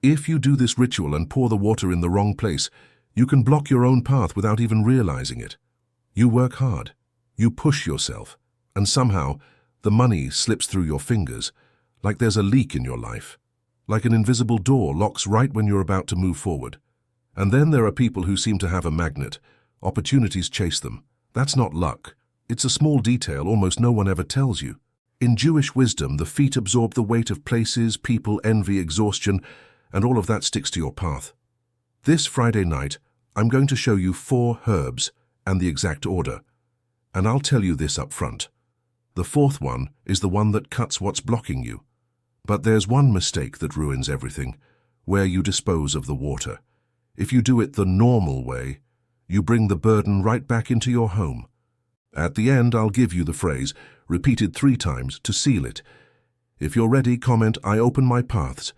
If you do this ritual and pour the water in the wrong place, you can block your own path without even realizing it. You work hard, you push yourself, and somehow the money slips through your fingers, like there's a leak in your life. Like an invisible door locks right when you're about to move forward. And then there are people who seem to have a magnet. Opportunities chase them. That's not luck. It's a small detail almost no one ever tells you. In Jewish wisdom, the feet absorb the weight of places, people, envy, exhaustion, and all of that sticks to your path. This Friday night, I'm going to show you 4 herbs and the exact order. And I'll tell you this up front. The 4th one is the one that cuts what's blocking you. But there's one mistake that ruins everything, where you dispose of the water. If you do it the normal way, you bring the burden right back into your home. At the end, I'll give you the phrase, repeated 3 times, to seal it. If you're ready, comment, "I open my paths,"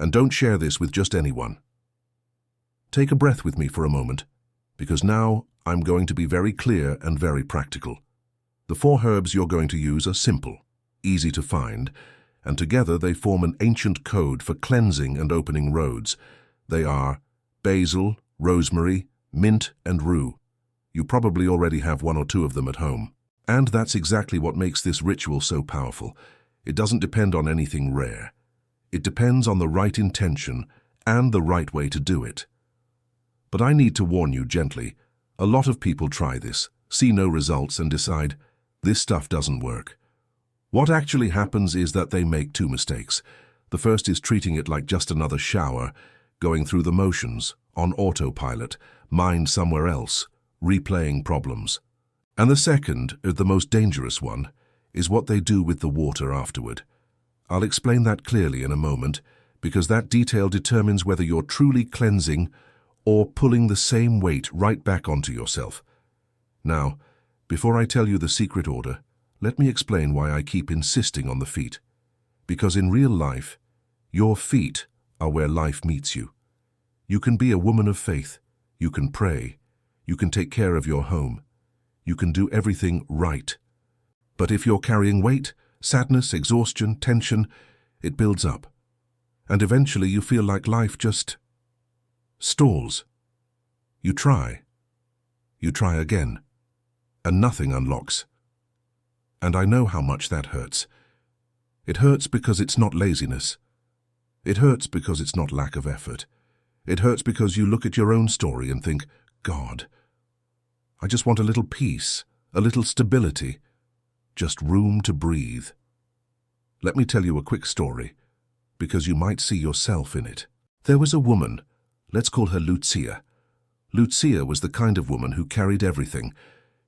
and don't share this with just anyone. Take a breath with me for a moment, because now I'm going to be very clear and very practical. The 4 herbs you're going to use are simple, easy to find, and together they form an ancient code for cleansing and opening roads. They are basil, rosemary, mint, and rue. You probably already have 1 or 2 of them at home. And that's exactly what makes this ritual so powerful. It doesn't depend on anything rare. It depends on the right intention and the right way to do it. But I need to warn you gently, a lot of people try this, see no results, and decide, this stuff doesn't work. What actually happens is that they make 2 mistakes. The first is treating it like just another shower, going through the motions, on autopilot, mind somewhere else, replaying problems. And the second, the most dangerous one, is what they do with the water afterward. I'll explain that clearly in a moment, because that detail determines whether you're truly cleansing or pulling the same weight right back onto yourself. Now, before I tell you the secret order, let me explain why I keep insisting on the feet. Because in real life, your feet are where life meets you. You can be a woman of faith, you can pray, you can take care of your home, you can do everything right. But if you're carrying weight, sadness, exhaustion, tension, it builds up. And eventually you feel like life just stalls. You try again, and nothing unlocks. And I know how much that hurts. It hurts because it's not laziness. It hurts because it's not lack of effort. It hurts because you look at your own story and think, God, I just want a little peace, a little stability, just room to breathe. Let me tell you a quick story, because you might see yourself in it. There was a woman, let's call her Lucia. Lucia was the kind of woman who carried everything.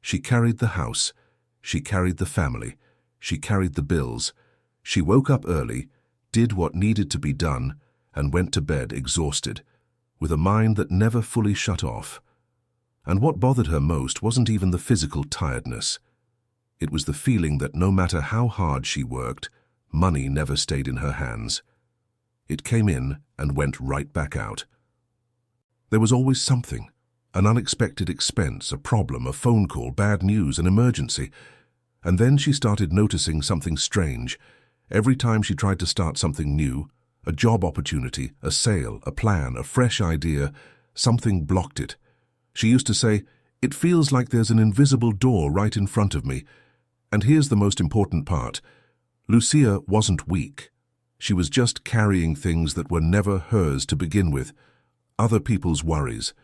She carried the house. She carried the family. She carried the bills. She woke up early, did what needed to be done, and went to bed exhausted, with a mind that never fully shut off. And what bothered her most wasn't even the physical tiredness. It was the feeling that no matter how hard she worked, money never stayed in her hands. It came in and went right back out. There was always something. An unexpected expense, a problem, a phone call, bad news, an emergency. And then she started noticing something strange. Every time she tried to start something new, a job opportunity, a sale, a plan, a fresh idea, something blocked it. She used to say, "It feels like there's an invisible door right in front of me." And here's the most important part. Lucia wasn't weak. She was just carrying things that were never hers to begin with. Other people's worries.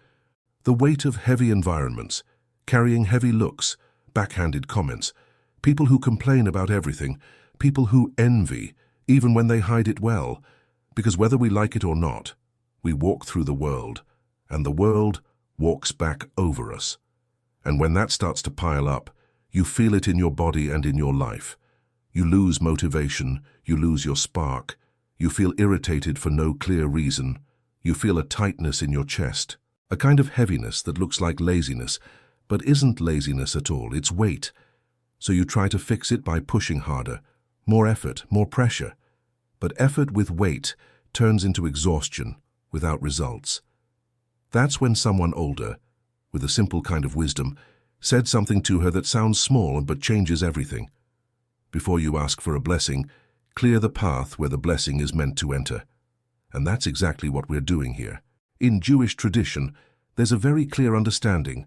The weight of heavy environments, carrying heavy looks, backhanded comments, people who complain about everything, people who envy, even when they hide it well, because whether we like it or not, we walk through the world, and the world walks back over us. And when that starts to pile up, you feel it in your body and in your life. You lose motivation, you lose your spark, you feel irritated for no clear reason, you feel a tightness in your chest. A kind of heaviness that looks like laziness, but isn't laziness at all, it's weight. So you try to fix it by pushing harder, more effort, more pressure. But effort with weight turns into exhaustion without results. That's when someone older, with a simple kind of wisdom, said something to her that sounds small but changes everything. Before you ask for a blessing, clear the path where the blessing is meant to enter. And that's exactly what we're doing here. In Jewish tradition, there's a very clear understanding.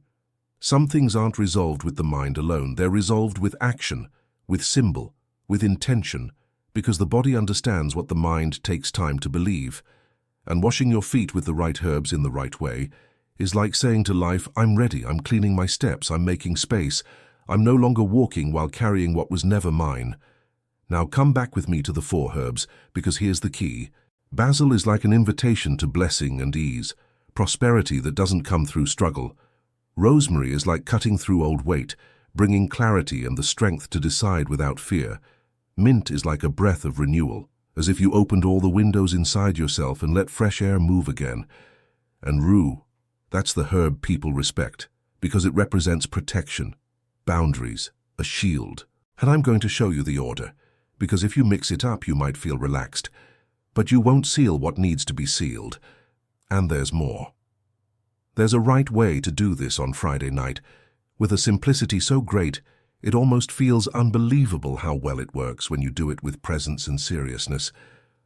Some things aren't resolved with the mind alone. They're resolved with action, with symbol, with intention, because the body understands what the mind takes time to believe. And washing your feet with the right herbs in the right way is like saying to life, I'm ready, I'm cleaning my steps, I'm making space, I'm no longer walking while carrying what was never mine. Now come back with me to the 4 herbs, because here's the key. Basil is like an invitation to blessing and ease, prosperity that doesn't come through struggle. Rosemary is like cutting through old weight, bringing clarity and the strength to decide without fear. Mint is like a breath of renewal, as if you opened all the windows inside yourself and let fresh air move again. And rue, that's the herb people respect, because it represents protection, boundaries, a shield. And I'm going to show you the order, because if you mix it up you might feel relaxed, but you won't seal what needs to be sealed. And there's more. There's a right way to do this on Friday night, with a simplicity so great it almost feels unbelievable how well it works when you do it with presence and seriousness.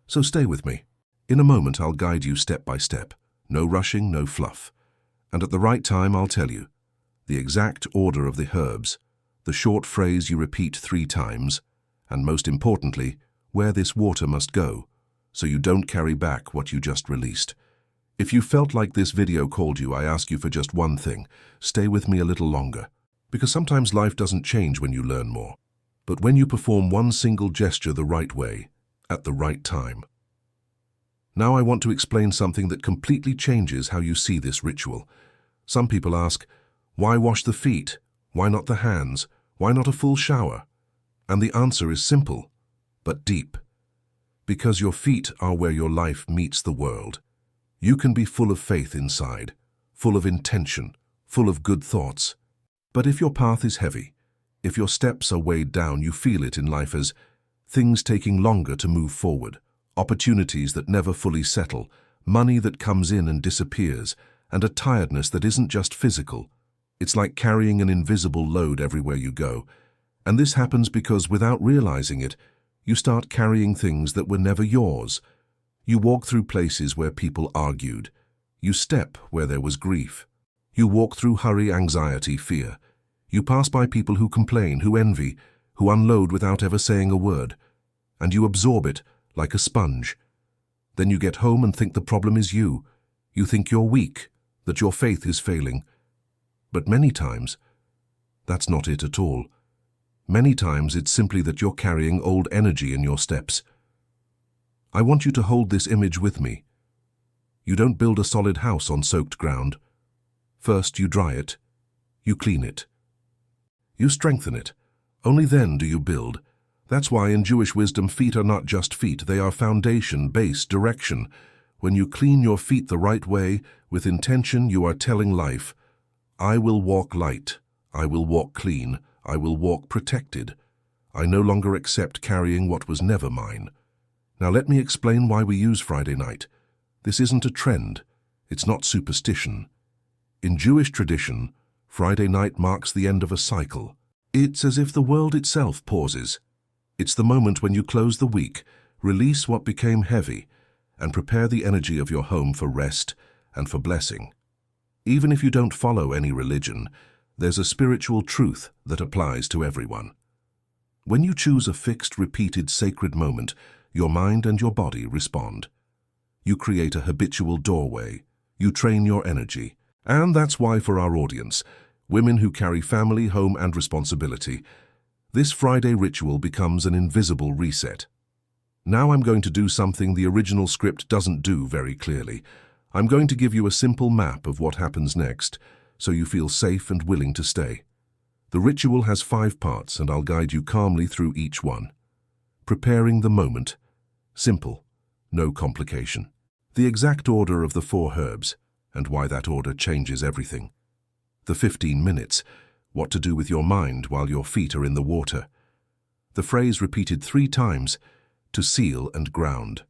So stay with me. In a moment I'll guide you step by step. No rushing, no fluff. And at the right time I'll tell you the exact order of the herbs, the short phrase you repeat 3 times, and most importantly, where this water must go, so you don't carry back what you just released. If you felt like this video called you, I ask you for just one thing. Stay with me a little longer. Because sometimes life doesn't change when you learn more, but when you perform one single gesture the right way, at the right time. Now I want to explain something that completely changes how you see this ritual. Some people ask, why wash the feet? Why not the hands? Why not a full shower? And the answer is simple, but deep. Because your feet are where your life meets the world. You can be full of faith inside, full of intention, full of good thoughts. But if your path is heavy, if your steps are weighed down, you feel it in life as things taking longer to move forward, opportunities that never fully settle, money that comes in and disappears, and a tiredness that isn't just physical. It's like carrying an invisible load everywhere you go. And this happens because, without realizing it, you start carrying things that were never yours. You walk through places where people argued. You step where there was grief. You walk through hurry, anxiety, fear. You pass by people who complain, who envy, who unload without ever saying a word. And you absorb it like a sponge. Then you get home and think the problem is you. You think you're weak, that your faith is failing. But many times, that's not it at all. Many times it's simply that you're carrying old energy in your steps. I want you to hold this image with me. You don't build a solid house on soaked ground. First you dry it, you clean it, you strengthen it. Only then do you build. That's why in Jewish wisdom feet are not just feet, they are foundation, base, direction. When you clean your feet the right way, with intention, you are telling life, I will walk light, I will walk clean, I will walk protected. I no longer accept carrying what was never mine. Now let me explain why we use Friday night. This isn't a trend, it's not superstition. In Jewish tradition, Friday night marks the end of a cycle. It's as if the world itself pauses. It's the moment when you close the week, release what became heavy, and prepare the energy of your home for rest and for blessing. Even if you don't follow any religion, there's a spiritual truth that applies to everyone. When you choose a fixed, repeated, sacred moment, your mind and your body respond. You create a habitual doorway. You train your energy. And that's why for our audience, women who carry family, home, and responsibility, this Friday ritual becomes an invisible reset. Now I'm going to do something the original script doesn't do very clearly. I'm going to give you a simple map of what happens next, so you feel safe and willing to stay. The ritual has 5 parts, and I'll guide you calmly through each one. Preparing the moment. Simple. No complication. The exact order of the 4 herbs, and why that order changes everything. The 15 minutes. What to do with your mind while your feet are in the water. The phrase repeated 3 times, to seal and ground.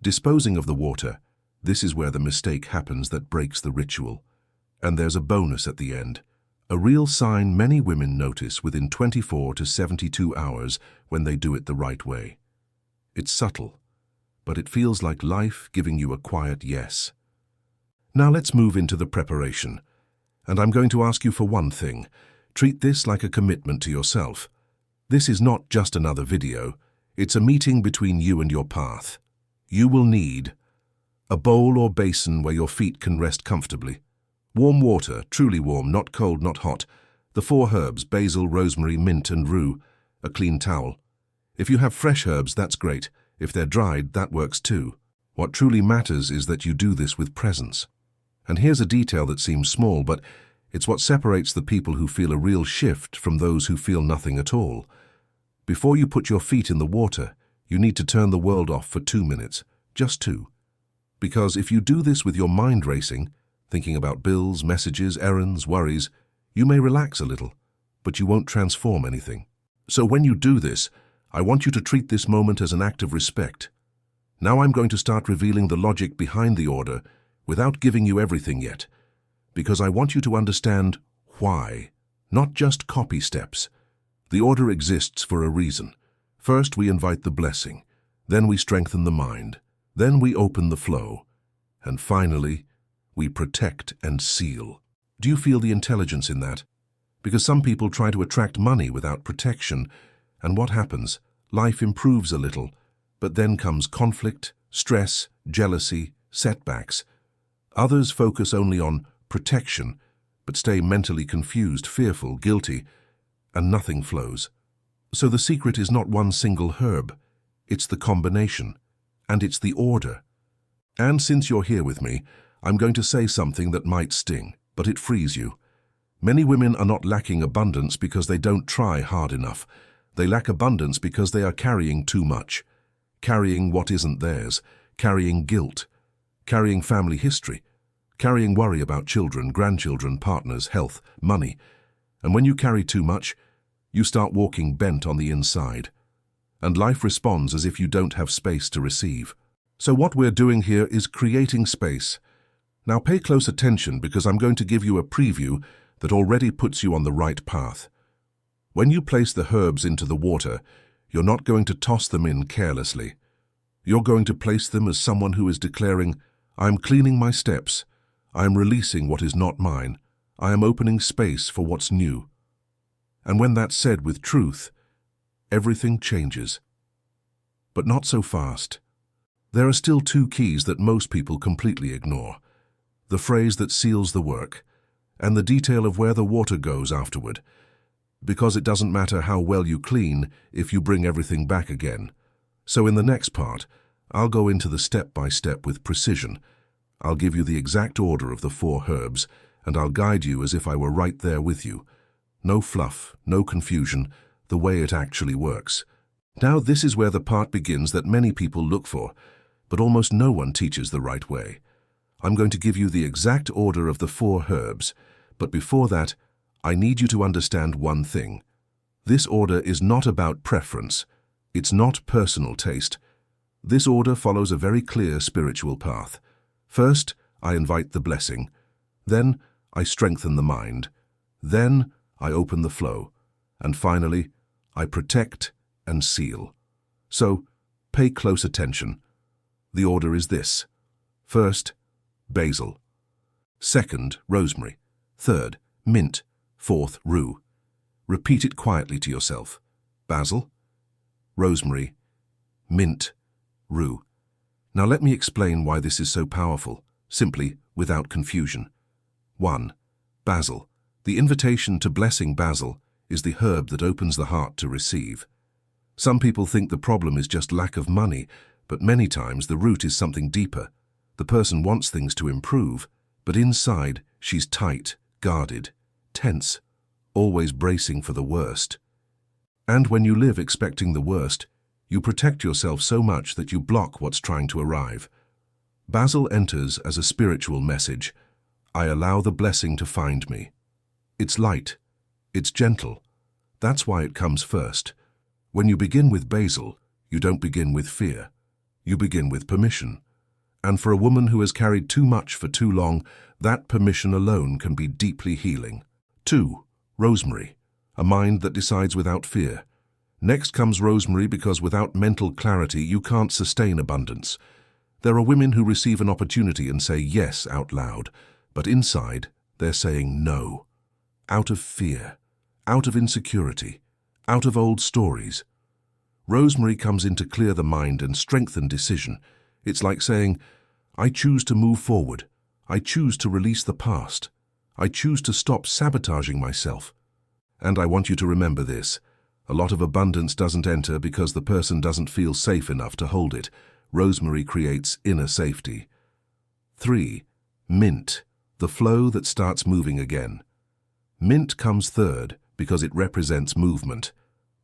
Disposing of the water. This is where the mistake happens that breaks the ritual. And there's a bonus at the end. A real sign many women notice within 24 to 72 hours when they do it the right way. It's subtle, but it feels like life giving you a quiet yes. Now let's move into the preparation. And I'm going to ask you for one thing. Treat this like a commitment to yourself. This is not just another video. It's a meeting between you and your path. You will need a bowl or basin where your feet can rest comfortably. Warm water, truly warm, not cold, not hot. The 4 herbs, basil, rosemary, mint and rue. A clean towel. If you have fresh herbs, that's great. If they're dried, that works too. What truly matters is that you do this with presence. And here's a detail that seems small, but it's what separates the people who feel a real shift from those who feel nothing at all. Before you put your feet in the water, you need to turn the world off for 2 minutes. Just 2. Because if you do this with your mind racing, thinking about bills, messages, errands, worries, you may relax a little, but you won't transform anything. So when you do this, I want you to treat this moment as an act of respect. Now I'm going to start revealing the logic behind the order without giving you everything yet, because I want you to understand why, not just copy steps. The order exists for a reason. First, we invite the blessing. Then we strengthen the mind. Then we open the flow. And finally, we protect and seal. Do you feel the intelligence in that? Because some people try to attract money without protection, and what happens? Life improves a little, but then comes conflict, stress, jealousy, setbacks. Others focus only on protection, but stay mentally confused, fearful, guilty, and nothing flows. So the secret is not one single herb. It's the combination, and it's the order. And since you're here with me, I'm going to say something that might sting, but it frees you. Many women are not lacking abundance because they don't try hard enough. They lack abundance because they are carrying too much. Carrying what isn't theirs, carrying guilt, carrying family history, carrying worry about children, grandchildren, partners, health, money. And when you carry too much, you start walking bent on the inside. And life responds as if you don't have space to receive. So what we're doing here is creating space. Now pay close attention because I'm going to give you a preview that already puts you on the right path. When you place the herbs into the water, you're not going to toss them in carelessly. You're going to place them as someone who is declaring, I'm cleaning my steps. I am releasing what is not mine. I am opening space for what's new. And when that's said with truth, everything changes. But not so fast. There are still 2 keys that most people completely ignore. The phrase that seals the work, and the detail of where the water goes afterward. Because it doesn't matter how well you clean if you bring everything back again. So in the next part, I'll go into the step-by-step with precision. I'll give you the exact order of the 4 herbs, and I'll guide you as if I were right there with you. No fluff, no confusion, the way it actually works. Now this is where the part begins that many people look for, but almost no one teaches the right way. I'm going to give you the exact order of the 4 herbs, but before that, I need you to understand one thing. This order is not about preference. It's not personal taste. This order follows a very clear spiritual path. First, I invite the blessing. Then, I strengthen the mind. Then, I open the flow. And finally, I protect and seal. So, pay close attention. The order is this. First, basil. Second, rosemary. Third, mint. Fourth, rue. Repeat it quietly to yourself. Basil, rosemary, mint, rue. Now let me explain why this is so powerful, simply, without confusion. 1. Basil. The invitation to blessing basil is the herb that opens the heart to receive. Some people think the problem is just lack of money, but many times the root is something deeper. The person wants things to improve, but inside she's tight, guarded, tense, always bracing for the worst. And when you live expecting the worst, you protect yourself so much that you block what's trying to arrive. Basil enters as a spiritual message. I allow the blessing to find me. It's light. It's gentle. That's why it comes first. When you begin with basil, you don't begin with fear. You begin with permission. And for a woman who has carried too much for too long, that permission alone can be deeply healing. 2. Rosemary. A mind that decides without fear. Next comes rosemary, because without mental clarity you can't sustain abundance. There are women who receive an opportunity and say yes out loud, but inside they're saying no. Out of fear, out of insecurity, out of old stories. Rosemary comes in to clear the mind and strengthen decision. It's like saying, I choose to move forward. I choose to release the past. I choose to stop sabotaging myself. And I want you to remember this. A lot of abundance doesn't enter because the person doesn't feel safe enough to hold it. Rosemary creates inner safety. 3. Mint, the flow that starts moving again. Mint comes third because it represents movement.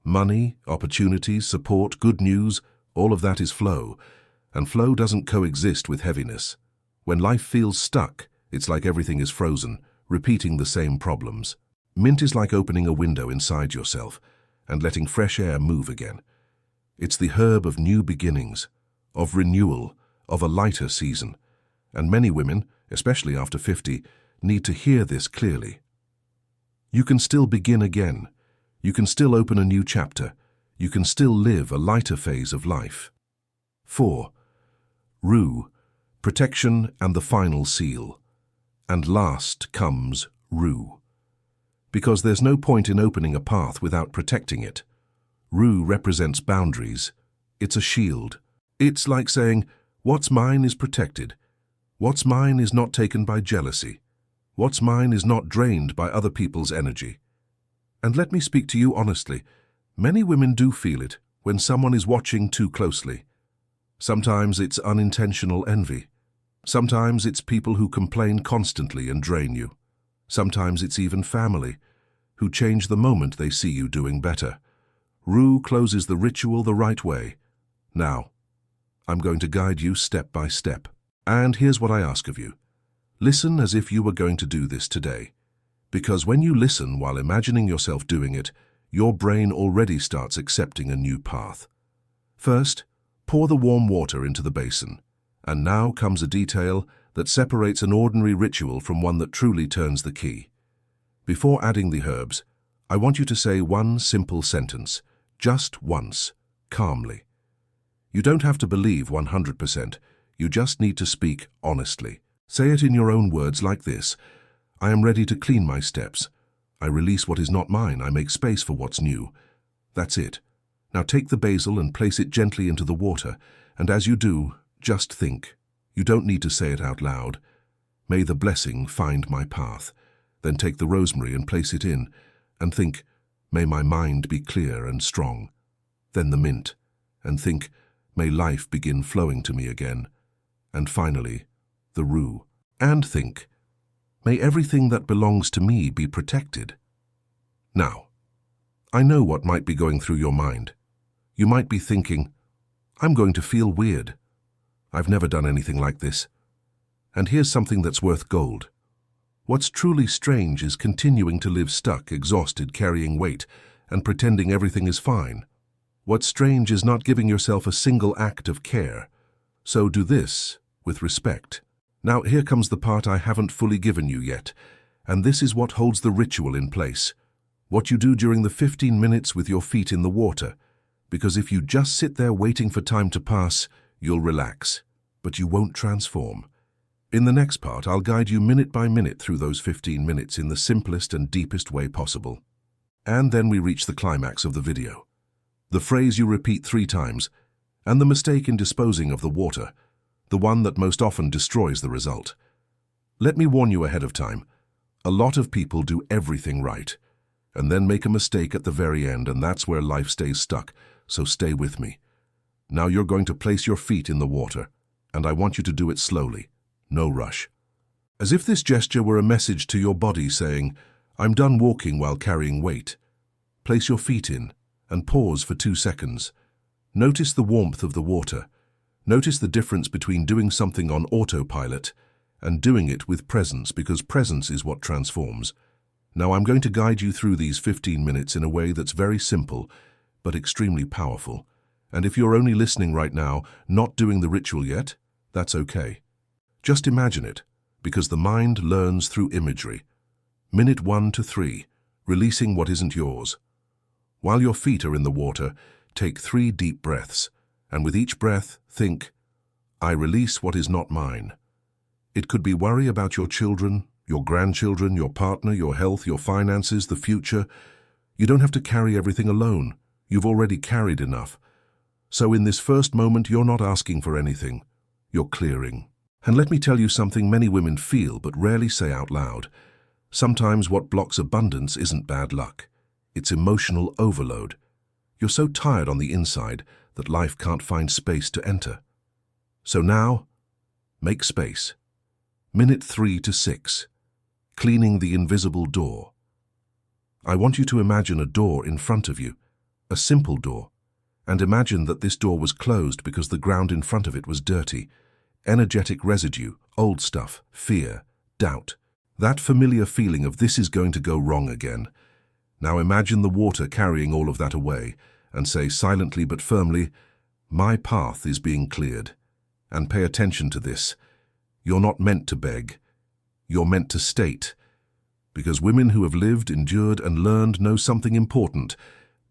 Money, opportunities, support, good news, all of that is flow. And flow doesn't coexist with heaviness. When life feels stuck, it's like everything is frozen, repeating the same problems. Mint is like opening a window inside yourself and letting fresh air move again. It's the herb of new beginnings, of renewal, of a lighter season. And many women, especially after 50, need to hear this clearly. You can still begin again. You can still open a new chapter. You can still live a lighter phase of life. 4. Rue, protection and the final seal. And last comes Rue. Because there's no point in opening a path without protecting it. Rue represents boundaries. It's a shield. It's like saying, what's mine is protected. What's mine is not taken by jealousy. What's mine is not drained by other people's energy. And let me speak to you honestly. Many women do feel it when someone is watching too closely. Sometimes it's unintentional envy. Sometimes it's people who complain constantly and drain you. Sometimes it's even family, who change the moment they see you doing better. Rue closes the ritual the right way. Now, I'm going to guide you step by step. And here's what I ask of you. Listen as if you were going to do this today. Because when you listen while imagining yourself doing it, your brain already starts accepting a new path. First, pour the warm water into the basin. And now comes a detail that separates an ordinary ritual from one that truly turns the key. Before adding the herbs, I want you to say one simple sentence, just once, calmly. You don't have to believe 100%, you just need to speak honestly. Say it in your own words like this: I am ready to clean my steps. I release what is not mine, I make space for what's new. That's it. Now take the basil and place it gently into the water, and as you do, just think. You don't need to say it out loud. May the blessing find my path. Then take the rosemary and place it in, and think, may my mind be clear and strong. Then the mint, and think, may life begin flowing to me again. And finally, the rue, and think, may everything that belongs to me be protected. Now, I know what might be going through your mind. You might be thinking, I'm going to feel weird. I've never done anything like this. And here's something that's worth gold. What's truly strange is continuing to live stuck, exhausted, carrying weight, and pretending everything is fine. What's strange is not giving yourself a single act of care. So do this with respect. Now here comes the part I haven't fully given you yet, and this is what holds the ritual in place. What you do during the 15 minutes with your feet in the water. Because if you just sit there waiting for time to pass, you'll relax, but you won't transform. In the next part, I'll guide you minute by minute through those 15 minutes in the simplest and deepest way possible. And then we reach the climax of the video. The phrase you repeat 3 times, and the mistake in disposing of the water, the one that most often destroys the result. Let me warn you ahead of time. A lot of people do everything right, and then make a mistake at the very end, and that's where life stays stuck, so stay with me. Now you're going to place your feet in the water, and I want you to do it slowly, no rush. As if this gesture were a message to your body saying, I'm done walking while carrying weight. Place your feet in, and pause for 2 seconds. Notice the warmth of the water. Notice the difference between doing something on autopilot and doing it with presence, because presence is what transforms. Now I'm going to guide you through these 15 minutes in a way that's very simple, but extremely powerful. And if you're only listening right now, not doing the ritual yet, that's okay. Just imagine it, because the mind learns through imagery. Minute 1 to 3, releasing what isn't yours. While your feet are in the water, take 3 deep breaths, and with each breath, think, I release what is not mine. It could be worry about your children, your grandchildren, your partner, your health, your finances, the future. You don't have to carry everything alone. You've already carried enough. So in this first moment, you're not asking for anything. You're clearing. And let me tell you something many women feel but rarely say out loud. Sometimes what blocks abundance isn't bad luck. It's emotional overload. You're so tired on the inside that life can't find space to enter. So now, make space. Minute 3 to 6. Cleaning the invisible door. I want you to imagine a door in front of you, a simple door, and imagine that this door was closed because the ground in front of it was dirty. Energetic residue, old stuff, fear, doubt. That familiar feeling of this is going to go wrong again. Now imagine the water carrying all of that away and say silently but firmly, my path is being cleared. And pay attention to this. You're not meant to beg. You're meant to state. Because women who have lived, endured, and learned know something important.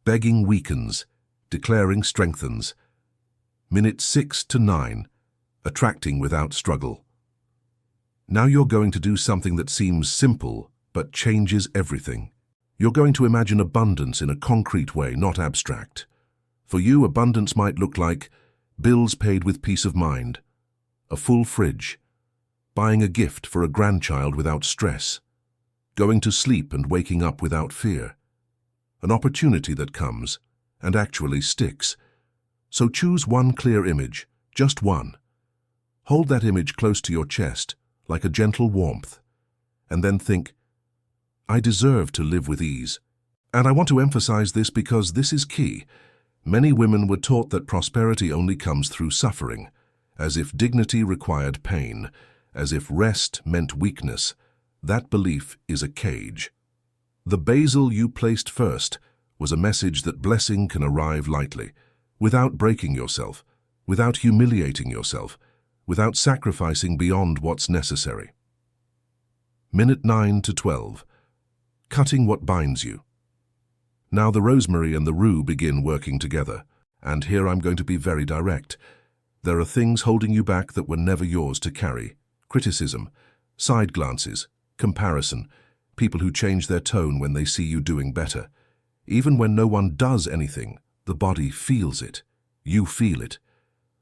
Begging weakens. Declaring strengthens. Minute 6 to 9. Attracting without struggle. Now you're going to do something that seems simple, but changes everything. You're going to imagine abundance in a concrete way, not abstract. For you, abundance might look like bills paid with peace of mind, a full fridge, buying a gift for a grandchild without stress, going to sleep and waking up without fear, an opportunity that comes and actually sticks. So choose one clear image, just one. Hold that image close to your chest, like a gentle warmth, and then think, I deserve to live with ease. And I want to emphasize this because this is key. Many women were taught that prosperity only comes through suffering, as if dignity required pain, as if rest meant weakness. That belief is a cage. The basil you placed first was a message that blessing can arrive lightly, without breaking yourself, without humiliating yourself, without sacrificing beyond what's necessary. Minute 9 to 12. Cutting what binds you. Now the rosemary and the rue begin working together, and here I'm going to be very direct. There are things holding you back that were never yours to carry. Criticism, side glances, comparison, people who change their tone when they see you doing better. Even when no one does anything, the body feels it. You feel it.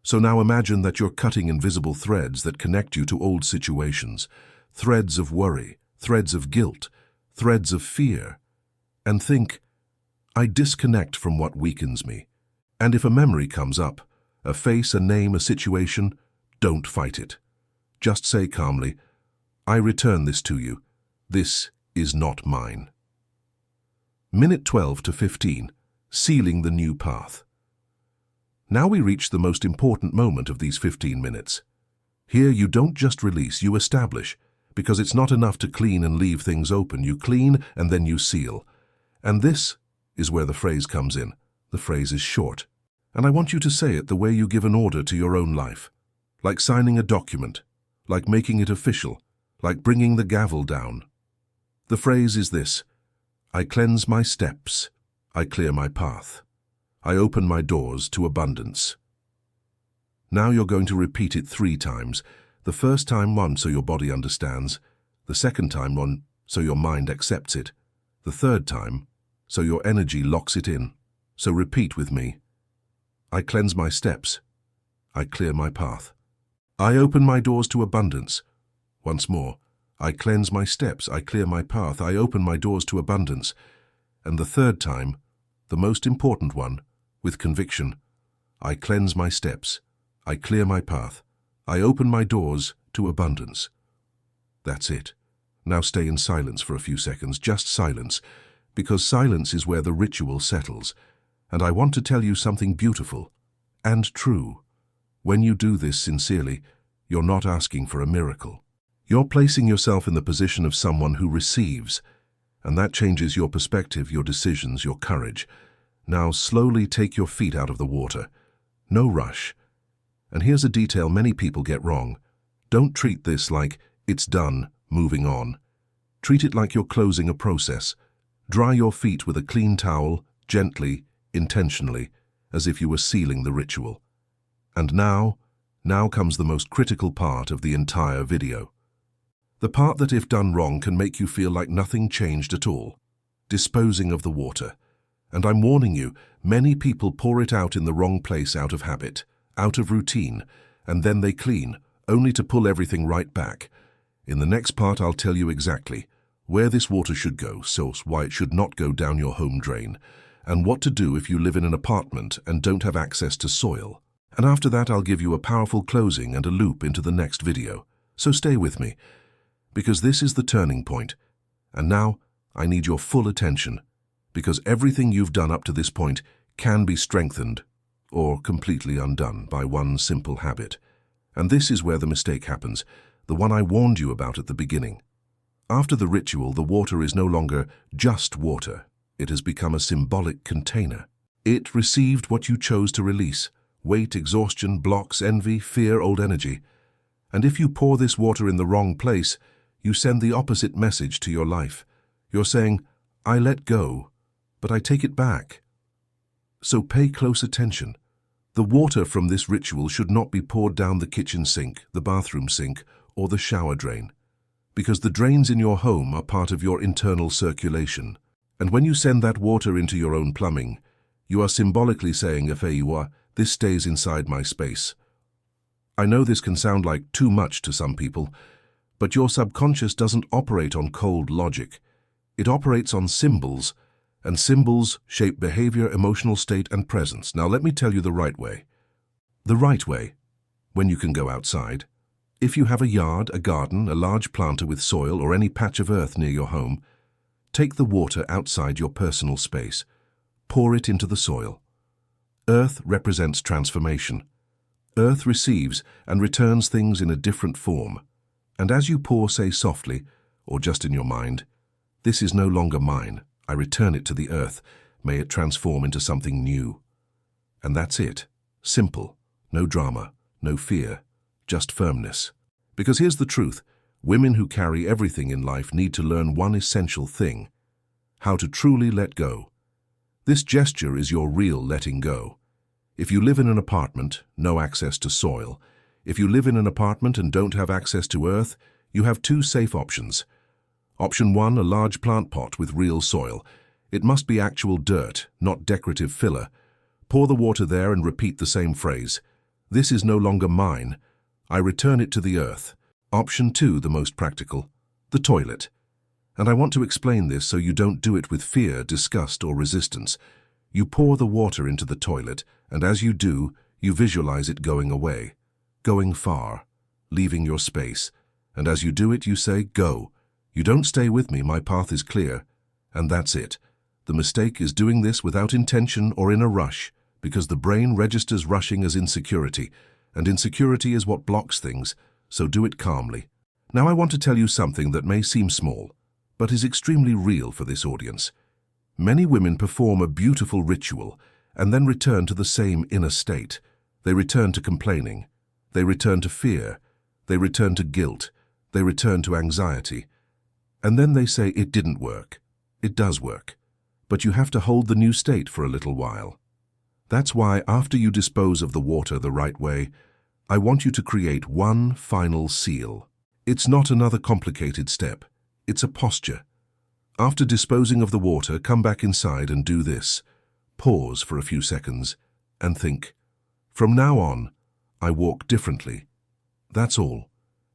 So now imagine that you're cutting invisible threads that connect you to old situations, threads of worry, threads of guilt, threads of fear, and think, I disconnect from what weakens me. And if a memory comes up, a face, a name, a situation, don't fight it. Just say calmly, I return this to you. This is not mine. Minute 12 to 15. Sealing the new path. Now we reach the most important moment of these 15 minutes. Here you don't just release, you establish, because it's not enough to clean and leave things open. You clean and then you seal. And this is where the phrase comes in. The phrase is short. And I want you to say it the way you give an order to your own life. Like signing a document, like making it official, like bringing the gavel down. The phrase is this: I cleanse my steps, I clear my path, I open my doors to abundance. Now you're going to repeat it 3 times. The first time once so your body understands, the second time one so your mind accepts it, the third time so your energy locks it in. So repeat with me. I cleanse my steps, I clear my path, I open my doors to abundance. Once more. I cleanse my steps, I clear my path, I open my doors to abundance. And the third time, the most important one, with conviction, I cleanse my steps, I clear my path, I open my doors to abundance. That's it. Now stay in silence for a few seconds, just silence, because silence is where the ritual settles. And I want to tell you something beautiful and true. When you do this sincerely, you're not asking for a miracle. You're placing yourself in the position of someone who receives, and that changes your perspective, your decisions, your courage. Now slowly take your feet out of the water. No rush. And here's a detail many people get wrong. Don't treat this like it's done, moving on. Treat it like you're closing a process. Dry your feet with a clean towel, gently, intentionally, as if you were sealing the ritual. And now comes the most critical part of the entire video. The part that, if done wrong, can make you feel like nothing changed at all. Disposing of the water. And I'm warning you, many people pour it out in the wrong place out of habit, out of routine, and then they clean, only to pull everything right back. In the next part, I'll tell you exactly where this water should go, so why it should not go down your home drain, and what to do if you live in an apartment and don't have access to soil. And after that, I'll give you a powerful closing and a loop into the next video. So stay with me, because this is the turning point. And now, I need your full attention, because everything you've done up to this point can be strengthened or completely undone by one simple habit. And this is where the mistake happens, the one I warned you about at the beginning. After the ritual, the water is no longer just water. It has become a symbolic container. It received what you chose to release: weight, exhaustion, blocks, envy, fear, old energy. And if you pour this water in the wrong place, you send the opposite message to your life. You're saying, I let go, but I take it back. So pay close attention. The water from this ritual should not be poured down the kitchen sink, the bathroom sink, or the shower drain, because the drains in your home are part of your internal circulation. And when you send that water into your own plumbing, you are symbolically saying, this stays inside my space. I know this can sound like too much to some people, but your subconscious doesn't operate on cold logic. It operates on symbols, and symbols shape behavior, emotional state, and presence. Now let me tell you the right way. The right way, when you can go outside. If you have a yard, a garden, a large planter with soil, or any patch of earth near your home, take the water outside your personal space. Pour it into the soil. Earth represents transformation. Earth receives and returns things in a different form. And as you pour, say softly, or just in your mind, this is no longer mine. I return it to the earth. May it transform into something new. And that's it. Simple. No drama. No fear. Just firmness. Because here's the truth. Women who carry everything in life need to learn one essential thing: how to truly let go. This gesture is your real letting go. If you live in an apartment, no access to soil. If you live in an apartment and don't have access to earth, you have two safe options. Option 1, a large plant pot with real soil. It must be actual dirt, not decorative filler. Pour the water there and repeat the same phrase. This is no longer mine. I return it to the earth. Option 2, the most practical, the toilet. And I want to explain this so you don't do it with fear, disgust, or resistance. You pour the water into the toilet, and as you do, you visualize it going away, going far, leaving your space. And as you do it, you say, go. You don't stay with me, my path is clear. And that's it. The mistake is doing this without intention or in a rush, because the brain registers rushing as insecurity, and insecurity is what blocks things, so do it calmly. Now I want to tell you something that may seem small, but is extremely real for this audience. Many women perform a beautiful ritual and then return to the same inner state. They return to complaining. They return to fear. They return to guilt. They return to anxiety. And then they say it didn't work. It does work. But you have to hold the new state for a little while. That's why after you dispose of the water the right way, I want you to create one final seal. It's not another complicated step. It's a posture. After disposing of the water, come back inside and do this. Pause for a few seconds and think, from now on, I walk differently. That's all.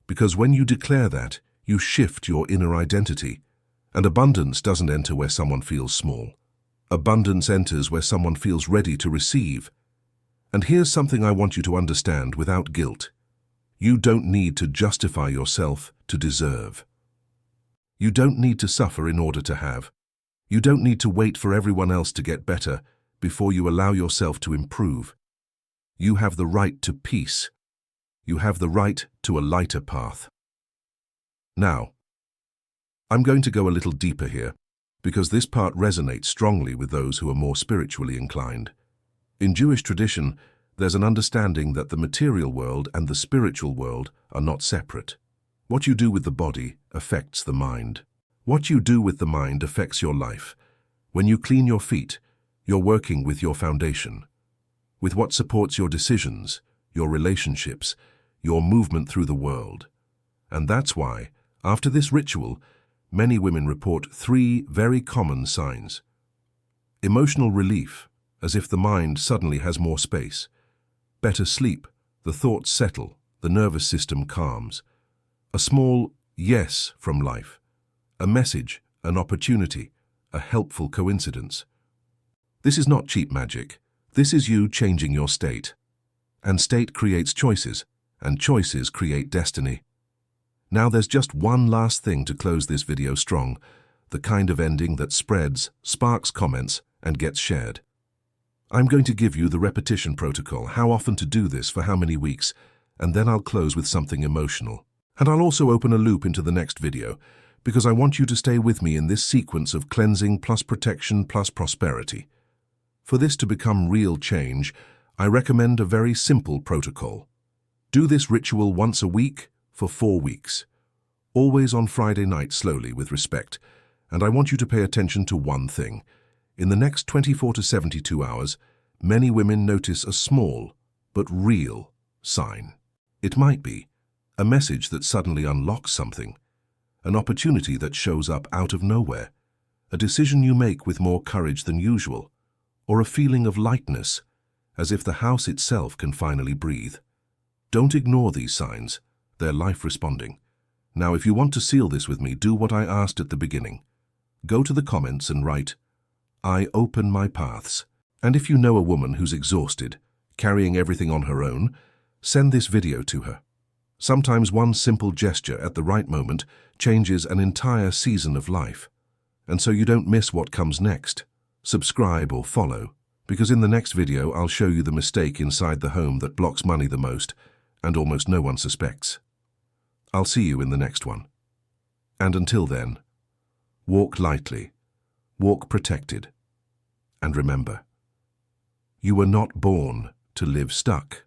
Because when you declare that, you shift your inner identity. And abundance doesn't enter where someone feels small. Abundance enters where someone feels ready to receive. And here's something I want you to understand without guilt. You don't need to justify yourself to deserve. You don't need to suffer in order to have. You don't need to wait for everyone else to get better before you allow yourself to improve. You have the right to peace. You have the right to a lighter path. Now, I'm going to go a little deeper here, because this part resonates strongly with those who are more spiritually inclined. In Jewish tradition, there's an understanding that the material world and the spiritual world are not separate. What you do with the body affects the mind. What you do with the mind affects your life. When you clean your feet, You're working with your foundation, with what supports your decisions, your relationships, your movement through the world. And that's why, after this ritual, many women report 3 very common signs. Emotional relief, as if the mind suddenly has more space. Better sleep, the thoughts settle, the nervous system calms. A small yes from life. A message, an opportunity, a helpful coincidence. This is not cheap magic. This is you changing your state. And state creates choices, and choices create destiny. Now there's just one last thing to close this video strong, the kind of ending that spreads, sparks comments, and gets shared. I'm going to give you the repetition protocol, how often to do this for how many weeks, and then I'll close with something emotional. And I'll also open a loop into the next video, because I want you to stay with me in this sequence of cleansing plus protection plus prosperity. For this to become real change, I recommend a very simple protocol. Do this ritual once a week for 4 weeks. Always on Friday night slowly with respect, and I want you to pay attention to one thing. In the next 24 to 72 hours, many women notice a small but real sign. It might be a message that suddenly unlocks something, an opportunity that shows up out of nowhere, a decision you make with more courage than usual, or a feeling of lightness, as if the house itself can finally breathe. Don't ignore these signs. They're life responding. Now, if you want to seal this with me, do what I asked at the beginning. Go to the comments and write, "I open my paths." And if you know a woman who's exhausted, carrying everything on her own, send this video to her. Sometimes one simple gesture at the right moment changes an entire season of life. And so you don't miss what comes next. Subscribe or follow, because in the next video I'll show you the mistake inside the home that blocks money the most, and almost no one suspects. I'll see you in the next one. And until then, walk lightly, walk protected, and remember, you were not born to live stuck.